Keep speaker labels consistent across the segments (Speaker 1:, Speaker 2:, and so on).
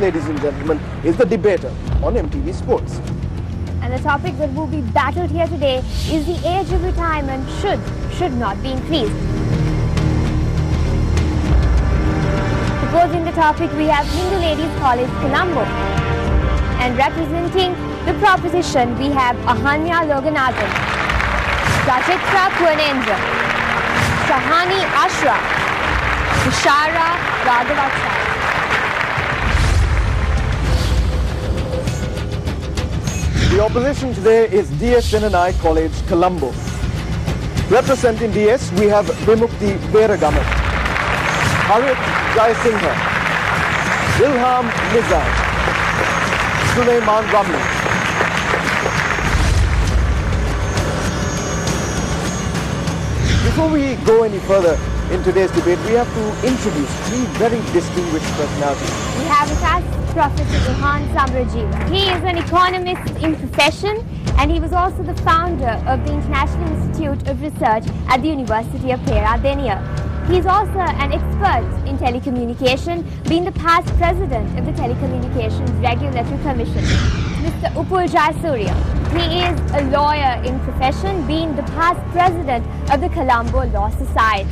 Speaker 1: ladies and gentlemen, is The Debater on MTV Sports.
Speaker 2: And the topic that will be battled here today is the age of retirement should not be increased. Proposing the topic, we have Hindu Ladies College, Colombo. And representing the proposition, we have Ahanya Loganathan, Rajitra Purnendra, Shahani Ashra, Tushara Raghavacharya.
Speaker 1: The opposition today is DS Senanai College, Colombo. Representing DS, we have Vimukti Veragaman, Harit Jayasinghe, Ilham Nizam, Sulaiman Ramli. Before we go any further in today's debate, we have to introduce three very distinguished personalities.
Speaker 2: We have with us Professor Rehan Samrajiva. He is an economist in profession, and he was also the founder of the International Institute of Research at the University of Peradeniya. He is also an expert in telecommunication, being the past president of the Telecommunications Regulatory Commission. Mr. Upul Jayasuriya. He is a lawyer in profession, being the past president of the Colombo Law Society.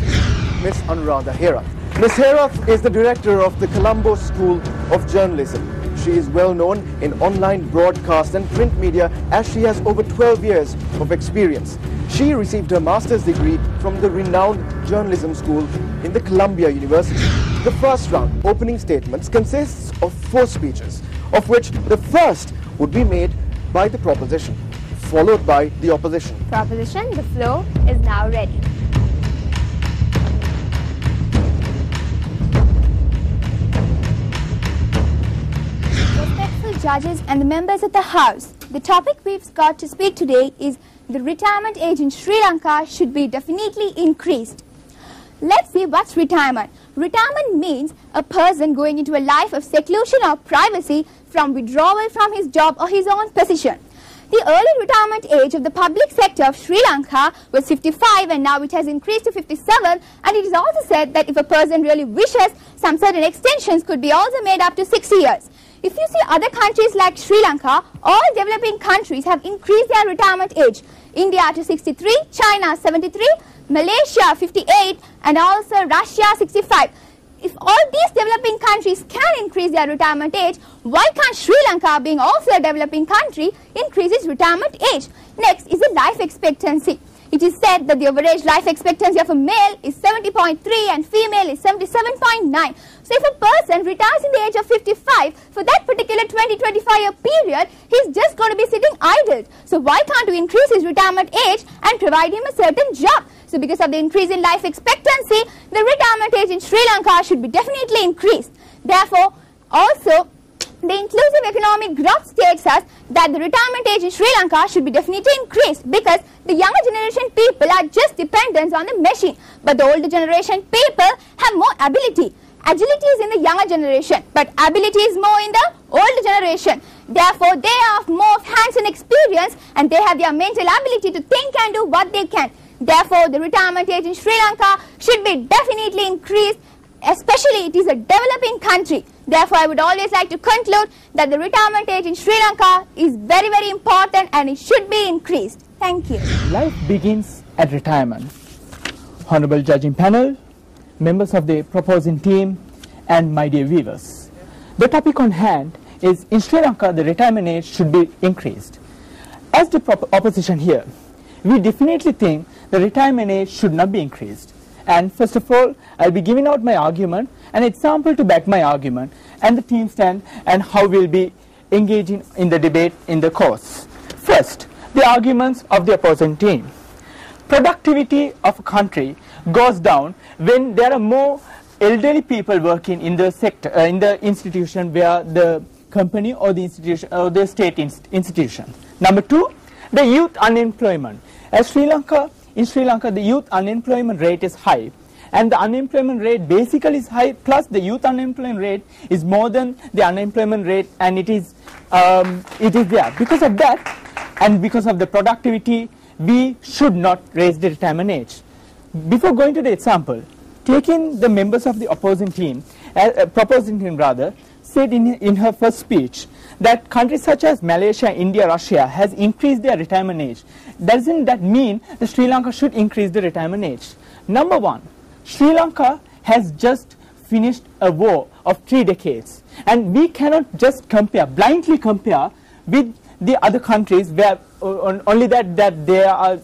Speaker 1: Ms. Anuradha Herath. Ms. Herath is the director of the Colombo School of Journalism. She is well known in online broadcast and print media as she has over 12 years of experience. She received her master's degree from the renowned journalism school in the Columbia University. The first round, opening statements, consists of 4 speeches, of which the first would be made by the proposition, followed by the opposition.
Speaker 2: Proposition, the floor is now ready.
Speaker 3: Respectful judges and the members of the House, the topic we've got to speak today is the retirement age in Sri Lanka should be definitely increased. Let's see what's retirement. Retirement means a person going into a life of seclusion or privacy from withdrawal from his job or his own position. The early retirement age of the public sector of Sri Lanka was 55, and now it has increased to 57, and it is also said that if a person really wishes, some certain extensions could be also made up to 60 years. If you see other countries like Sri Lanka, all developing countries have increased their retirement age. India to 63, China 73, Malaysia 58, and also Russia 65. If all these developing countries can increase their retirement age, why can't Sri Lanka, being also a developing country, increase its retirement age? Next is the life expectancy. It is said that the average life expectancy of a male is 70.3 and female is 77.9. So if a person retires in the age of 55, for that particular 20-25 year period, he's just going to be sitting idle. So why can't we increase his retirement age and provide him a certain job? So because of the increase in life expectancy, the retirement age in Sri Lanka should be definitely increased. Therefore, also, the inclusive economic growth states us that the retirement age in Sri Lanka should be definitely increased, because the younger generation people are just dependents on the machine, but the older generation people have more ability. Agility is in the younger generation, but ability is more in the older generation. Therefore, they are more hands-on experience, and they have their mental ability to think and do what they can. Therefore, the retirement age in Sri Lanka should be definitely increased, especially it is a developing country. Therefore, I would always like to conclude that the retirement age in Sri Lanka is very, very important and it should be increased. Thank you.
Speaker 4: Life begins at retirement. Honorable judging panel, members of the proposing team, and my dear viewers. The topic on hand is, in Sri Lanka, the retirement age should be increased. As the opposition here, we definitely think the retirement age should not be increased. And first of all, I'll be giving out my argument, an example to back my argument, and the team stand, and how we'll be engaging in the debate in the course. First, the arguments of the opposing team. Productivity of a country goes down when there are more elderly people working in the sector, in the institution where the company or the institution or the state institution. Number 2, the youth unemployment. In Sri Lanka, the youth unemployment rate is high, and the unemployment rate basically is high, plus the youth unemployment rate is more than the unemployment rate, and it is there. Because of that, and because of the productivity, we should not raise the retirement age. Before going to the example, taking the members of the opposing team, proposing team rather, said in her first speech that countries such as Malaysia, India, Russia has increased their retirement age, doesn't that mean that Sri Lanka should increase the retirement age? Number one, Sri Lanka has just finished a war of 3 decades, and we cannot just blindly compare with the other countries where only that they are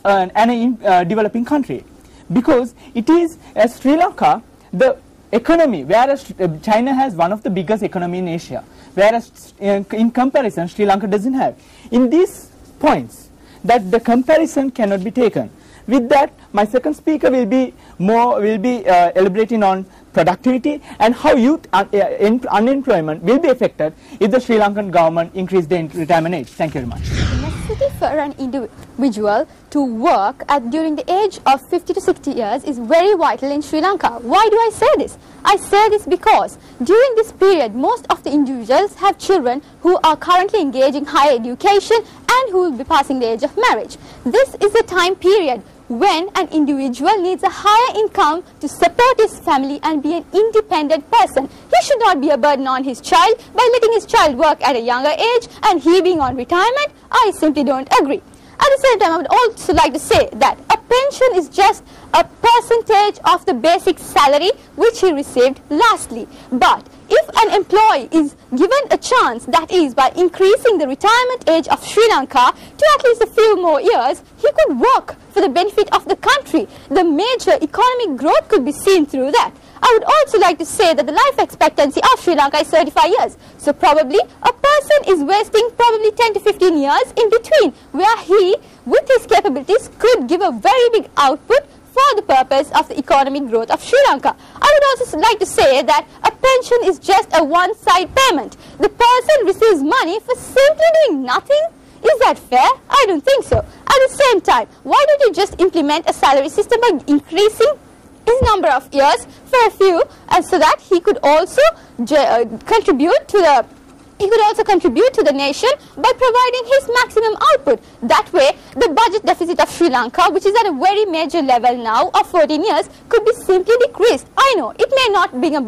Speaker 4: an developing country, because it is Sri Lanka, the economy, whereas China has one of the biggest economy in Asia, whereas in comparison Sri Lanka doesn't have. In these points, that the comparison cannot be taken. With that, my second speaker will be elaborating on productivity and how youth unemployment will be affected if the Sri Lankan government increase the retirement age. Thank you very much.
Speaker 5: The necessity for an individual to work during the age of 50 to 60 years is very vital in Sri Lanka. Why do I say this? I say this because during this period, most of the individuals have children who are currently engaged in higher education and who will be passing the age of marriage. This is a time period when an individual needs a higher income to support his family and be an independent person. He should not be a burden on his child by letting his child work at a younger age and he being on retirement. I simply don't agree. At the same time, I would also like to say that a pension is just a percentage of the basic salary which he received lastly. But if an employee is given a chance, that is by increasing the retirement age of Sri Lanka to at least a few more years, he could work for the benefit of the country. The major economic growth could be seen through that. I would also like to say that the life expectancy of Sri Lanka is 35 years. So probably a person is wasting probably 10 to 15 years in between, where he, with his capabilities, could give a very big output for the purpose of the economic growth of Sri Lanka. I would also like to say that a pension is just a one-side payment. The person receives money for simply doing nothing. Is that fair? I don't think so. At the same time, why don't you just implement a salary system by increasing his number of years for a few, and so that he could also contribute to the nation by providing his maximum output. That way, the budget deficit of Sri Lanka, which is at a very major level now of 14 years, could be simply decreased. I know it may not bring a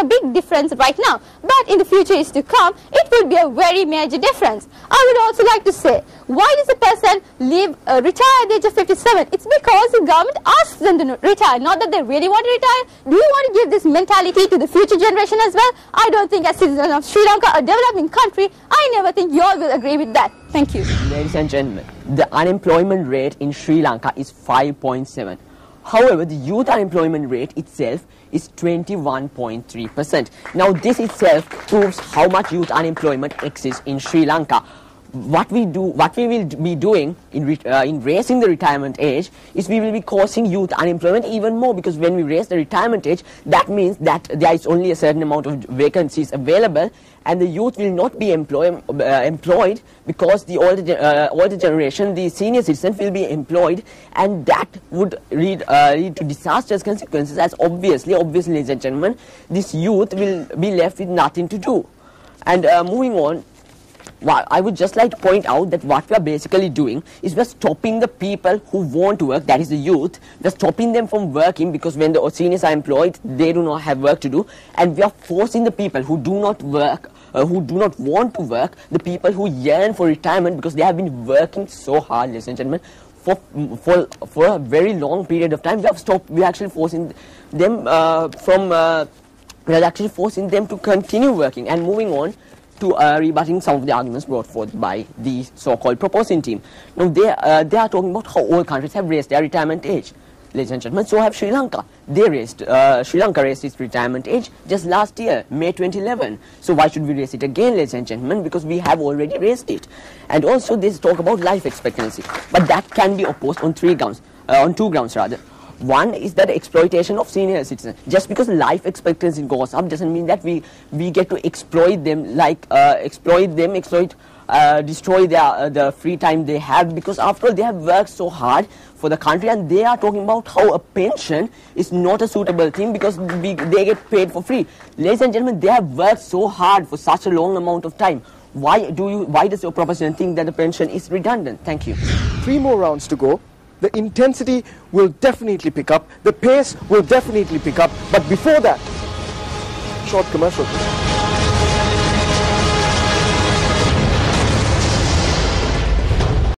Speaker 5: big difference right now, but in the future is to come, it will be a very major difference. I would also like to say, why does a person retire at the age of 57? It's because the government asks them to retire, not that they really want to retire. Do you want to give this mentality to the future generation as well? I don't think as citizens of Sri Lanka, a developing country, I never think you all will agree with that. Thank you.
Speaker 6: Ladies and gentlemen, the unemployment rate in Sri Lanka is 5.7. However, the youth unemployment rate itself is 21.3%. Now, this itself proves how much youth unemployment exists in Sri Lanka. What we will be doing in raising the retirement age is we will be causing youth unemployment even more, because when we raise the retirement age, that means that there is only a certain amount of vacancies available, and the youth will not be employed because the older generation, the senior citizens, will be employed, and that would lead to disastrous consequences, as obviously, ladies and gentlemen, this youth will be left with nothing to do. And moving on, I would just like to point out that what we are basically doing is we're stopping the people who want to work, that is the youth. We're stopping them from working, because when the seniors are employed, they do not have work to do, and we are forcing the people who do not work, who do not want to work, the people who yearn for retirement because they have been working so hard, ladies and gentlemen, for a very long period of time. We are actually forcing them to continue working. And moving on to rebutting some of the arguments brought forth by the so-called proposing team. Now, they are talking about how all countries have raised their retirement age. Ladies and gentlemen, so have Sri Lanka. Sri Lanka raised its retirement age just last year, May 2011. So why should we raise it again, ladies and gentlemen? Because we have already raised it. And also, they talk about life expectancy, but that can be opposed on two grounds rather. One is that exploitation of senior citizens. Just because life expectancy goes up doesn't mean that we get to exploit them, destroy the free time they have, because after all, they have worked so hard for the country, and they are talking about how a pension is not a suitable thing because they get paid for free. Ladies and gentlemen, they have worked so hard for such a long amount of time. Why does your proposition think that the pension is redundant? Thank you.
Speaker 1: 3 more rounds to go. The intensity will definitely pick up. The pace will definitely pick up. But before that, short commercial.